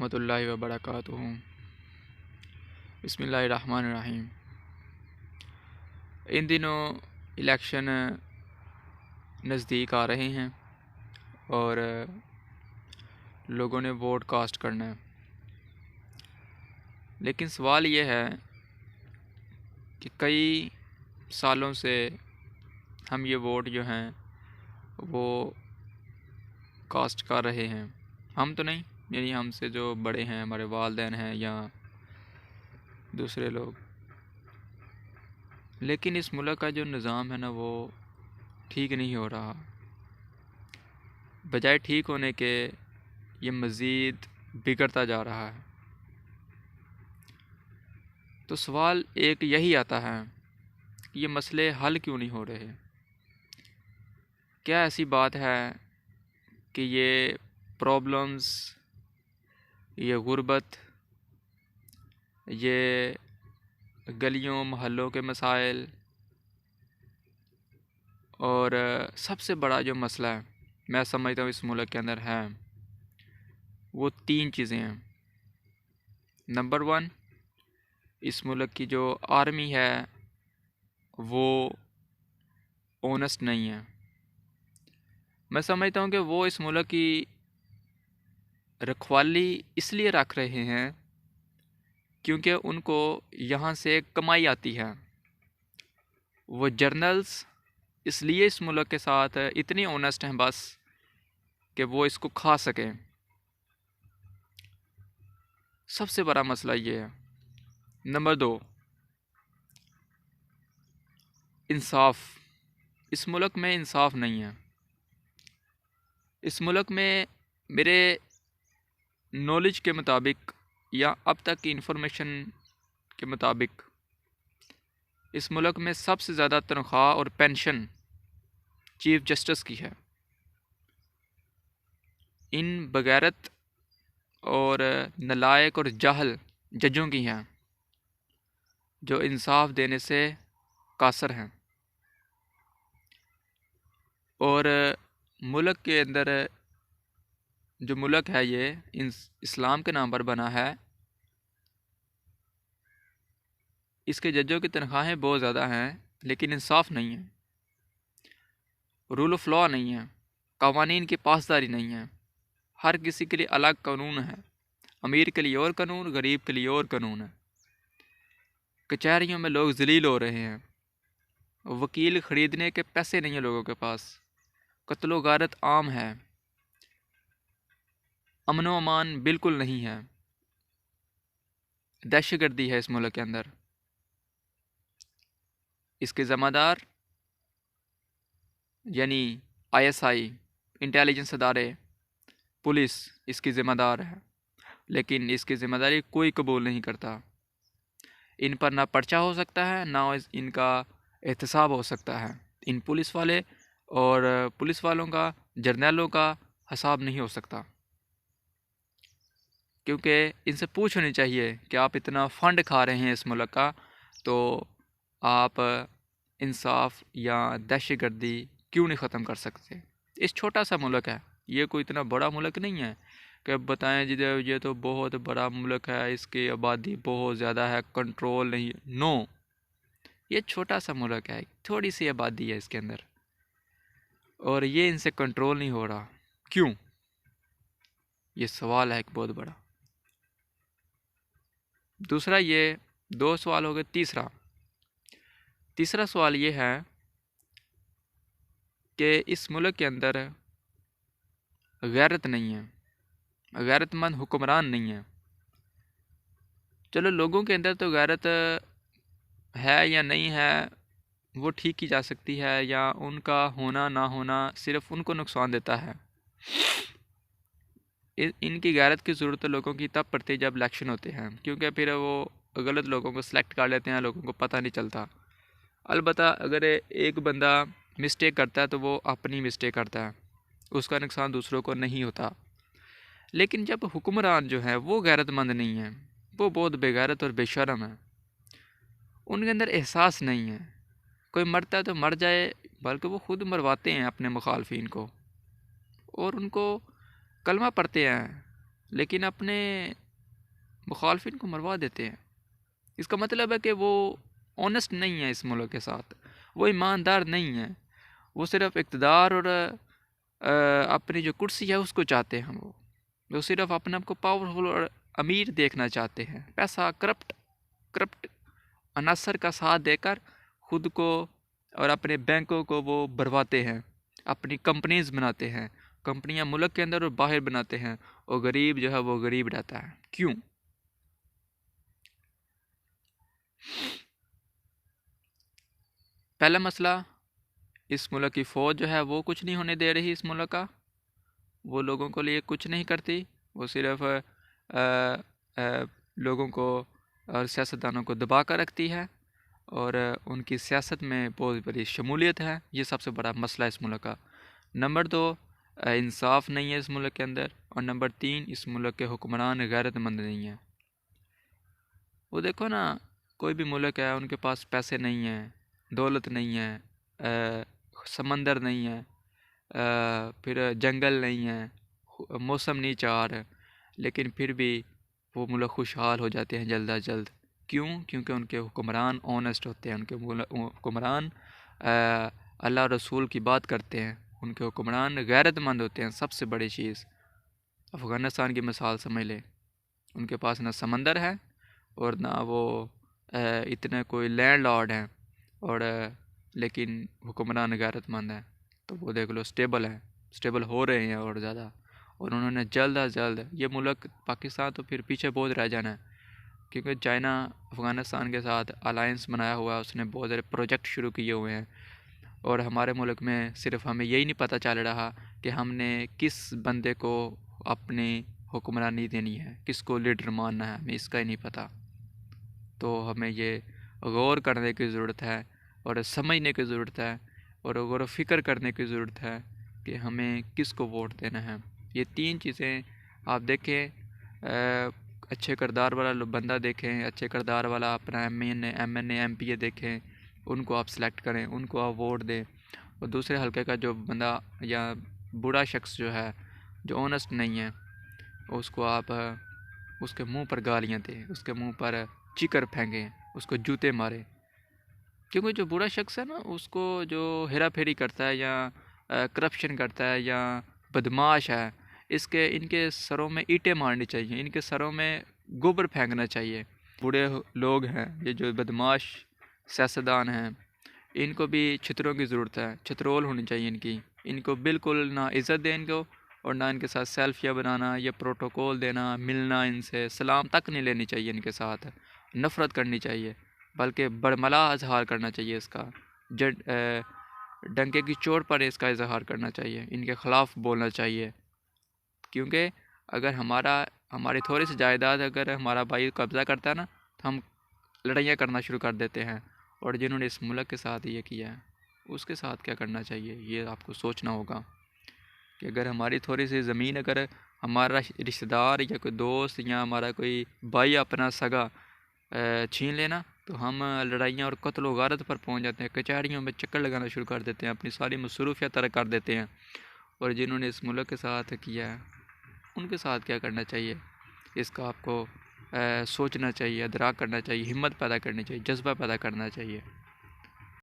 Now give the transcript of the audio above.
रहमतुल्लाहि व बरकातुहू। बिस्मिल्लाहिर्रहमानिर्रहीम। इन दिनों इलेक्शन नज़दीक आ रहे हैं और लोगों ने वोट कास्ट करना है। लेकिन सवाल ये है कि कई सालों से हम ये वोट जो हैं वो कास्ट कर रहे हैं। हम तो नहीं, यानी हमसे जो बड़े हैं, हमारे वालिदैन हैं या दूसरे लोग। लेकिन इस मुल्क का जो निज़ाम है ना, वो ठीक नहीं हो रहा। बजाय ठीक होने के ये मज़ीद बिगड़ता जा रहा है। तो सवाल एक यही आता है कि ये मसले हल क्यों नहीं हो रहे। क्या ऐसी बात है कि ये प्रॉब्लम्स, ये गुर्बत, ये गलियों मोहल्लों के मसाइल और सबसे बड़ा जो मसला है मैं समझता हूँ इस मुल्क के अंदर है, वो 3 चीज़ें हैं। नंबर 1, इस मुल्क की जो आर्मी है वो ऑनेस्ट नहीं है। मैं समझता हूँ कि वो इस मुल्क की रखवाली इसलिए रख रहे हैं क्योंकि उनको यहाँ से कमाई आती है। वो जर्नल्स इसलिए इस मुल्क के साथ इतने ऑनेस्ट हैं बस कि वो इसको खा सकें। सबसे बड़ा मसला ये है। नंबर 2, इंसाफ। इस मुल्क में इंसाफ नहीं है। इस मुल्क में मेरे नॉलेज के मुताबिक या अब तक की इंफॉर्मेशन के मुताबिक इस मुल्क में सबसे ज़्यादा तनख्वाह और पेंशन चीफ जस्टिस की है। इन बगैरत और नलायक और जाहल जजों की हैं जो इंसाफ देने से कासर हैं। और मुल्क के अंदर जो मुल्क है ये इस्लाम के नाम पर बना है, इसके जजों की तनख्वाहें बहुत ज़्यादा हैं लेकिन इंसाफ नहीं है, रूल ऑफ लॉ नहीं है, कवानीन की पासदारी नहीं है। हर किसी के लिए अलग कानून है। अमीर के लिए और कानून, गरीब के लिए और कानून है। कचहरियों में लोग जलील हो रहे हैं। वकील ख़रीदने के पैसे नहीं है लोगों के पास। कत्लो गारत आम है। अमनो अमान बिल्कुल नहीं है। दहशतगर्दी है इस मुल्क के अंदर। इसके ज़िम्मेदार यानी ISI, इंटेलिजेंस अदारे, पुलिस इसकी ज़िम्मेदार है। लेकिन इसकी ज़िम्मेदारी कोई कबूल नहीं करता। इन पर ना पर्चा हो सकता है, ना इनका एहतसाब हो सकता है। इन पुलिस वाले और पुलिस वालों का, जर्नलों का हिसाब नहीं हो सकता, क्योंकि इनसे पूछ होनी चाहिए कि आप इतना फ़ंड खा रहे हैं इस मुल्क का, तो आप इंसाफ या दहशतगर्दी क्यों नहीं ख़त्म कर सकते। इस छोटा सा मुल्क है, ये कोई इतना बड़ा मुल्क नहीं है कि अब बताएं जी ये तो बहुत बड़ा मुल्क है, इसकी आबादी बहुत ज़्यादा है, कंट्रोल नहीं। नो, ये छोटा सा मुल्क है, थोड़ी सी आबादी है इसके अंदर और ये इनसे कंट्रोल नहीं हो रहा। क्यों? ये सवाल है एक बहुत बड़ा। दूसरा, ये 2 सवाल हो गए। तीसरा सवाल ये है कि इस मुल्क के अंदर गैरत नहीं है, गैरतमंद हुक्मरान नहीं है। चलो, लोगों के अंदर तो गैरत है या नहीं है वो ठीक की जा सकती है, या उनका होना ना होना सिर्फ उनको नुकसान देता है। इनकी गैरत की ज़रूरत लोगों की तब पड़ती है जब इलेक्शन होते हैं, क्योंकि फिर वो गलत लोगों को सिलेक्ट कर लेते हैं, लोगों को पता नहीं चलता। अलबत्ता अगर एक बंदा मिस्टेक करता है तो वो अपनी मिस्टेक करता है, उसका नुकसान दूसरों को नहीं होता। लेकिन जब हुक्मरान जो है वो गैरतमंद नहीं है, वो बहुत बेगैरत और बेशर्म है, उनके अंदर एहसास नहीं है। कोई मरता है तो मर जाए, बल्कि वो खुद मरवाते हैं अपने मुखालफिन को और उनको कलमा पढ़ते हैं लेकिन अपने मुखालफिन को मरवा देते हैं। इसका मतलब है कि वो ऑनेस्ट नहीं है इस मुल्क के साथ, वो ईमानदार नहीं है, वो सिर्फ इक़्तिदार और अपनी जो कुर्सी है उसको चाहते हैं। वो सिर्फ अपने आप को पावरफुल और अमीर देखना चाहते हैं। पैसा करप्ट अनासर का साथ देकर खुद को और अपने बैंकों को वो भरवाते हैं, अपनी कंपनीज बनाते हैं, कंपनियां मुल्क के अंदर और बाहर बनाते हैं, और गरीब जो है वो गरीब रहता है। क्यों? पहला मसला, इस मुल्क की फ़ौज जो है वो कुछ नहीं होने दे रही इस मुल्क का, वो लोगों के लिए कुछ नहीं करती, वो सिर्फ लोगों को और सियासतदानों को दबा कर रखती है, और उनकी सियासत में बहुत बड़ी शमूलियत है। ये सबसे बड़ा मसला है इस मुल्क का। नंबर 2, इंसाफ नहीं है इस मुल्क के अंदर। और नंबर 3, इस मुल्क के हुक्मरान गैरतमंद नहीं हैं। वो देखो ना, कोई भी मुल्क है, उनके पास पैसे नहीं हैं, दौलत नहीं है, समंदर नहीं है, फिर जंगल नहीं है, मौसम नहीं चार, लेकिन फिर भी वो मुल्क खुशहाल हो जाते हैं जल्द अज जल्द। क्यों? क्योंकि उनके हुक्मरान ऑनेस्ट होते हैं, उनके हुक्मरान अल्लाह रसूल की बात करते हैं, उनके हुक्मरान गैरतमंद होते हैं। सबसे बड़ी चीज़ अफ़गानिस्तान की मिसाल समझ ले, उनके पास ना समंदर है और ना वो इतने कोई लैंड लॉर्ड हैं, और लेकिन हुक्मरान गैरतमंद हैं। तो वो देख लो, स्टेबल हो रहे हैं और ज़्यादा, और उन्होंने जल्द अज जल्द ये मुल्क पाकिस्तान तो फिर पीछे बहुत रह जाना है, क्योंकि चाइना अफ़गानिस्तान के साथ अलायंस बनाया हुआ है, उसने बहुत सारे प्रोजेक्ट शुरू किए हुए हैं, और हमारे मुल्क में सिर्फ हमें यही नहीं पता चल रहा कि हमने किस बंदे को अपनी हुक्मरानी देनी है, किसको लीडर मानना है, हमें इसका ही नहीं पता। तो हमें ये गौर करने की ज़रूरत है और समझने की ज़रूरत है और गौर फ़िक्र करने की ज़रूरत है कि हमें किसको वोट देना है। ये 3 चीज़ें आप देखें, अच्छे किरदार वाला बंदा देखें, अच्छे किरदार वाला अपना एमएनए एमपीए देखें, उनको आप सेलेक्ट करें, उनको आप वोट दें। और दूसरे हलके का जो बंदा या बुरा शख्स जो है, जो ऑनेस्ट नहीं है, उसको आप उसके मुंह पर गालियाँ दें, उसके मुंह पर चिकर फेंकें, उसको जूते मारें। क्योंकि जो बुरा शख्स है ना, उसको जो हेरा फेरी करता है या करप्शन करता है या बदमाश है, इनके सरों में ईंटें मारनी चाहिए, इनके सरों में गोबर फेंकना चाहिए। बूढ़े लोग हैं, ये जो बदमाश सियासतदान हैं, इनको भी छतरों की ज़रूरत है, छतरोल होनी चाहिए इनको बिल्कुल ना इज़्ज़त दें इनको, और ना इनके साथ सेल्फियाँ बनाना या प्रोटोकॉल देना, मिलना, इनसे सलाम तक नहीं लेनी चाहिए, इनके साथ नफ़रत करनी चाहिए, बल्कि बड़मला इजहार करना चाहिए इसका, डंके की चोट पर इसका इजहार करना चाहिए, इनके ख़िलाफ़ बोलना चाहिए। क्योंकि अगर हमारी थोड़ी सी जायदाद अगर हमारा भाई कब्ज़ा करता है ना, तो हम लड़ाइयाँ करना शुरू कर देते हैं, और जिन्होंने इस मुल्क के साथ ये किया है उसके साथ क्या करना चाहिए, ये आपको सोचना होगा। कि अगर हमारी थोड़ी सी ज़मीन अगर हमारा रिश्तेदार या कोई दोस्त या हमारा कोई भाई अपना सगा छीन लेना, तो हम लड़ाइयाँ और कत्ल व गारत पर पहुंच जाते हैं, कचहरियों में चक्कर लगाना शुरू कर देते हैं, अपनी सारी मसरूफियत तरक कर देते हैं। और जिन्होंने इस मुल्क के साथ किया है उनके साथ क्या करना चाहिए, इसका आपको सोचना चाहिए, अदराक करना चाहिए, हिम्मत पैदा करनी चाहिए, जज्बा पैदा करना चाहिए।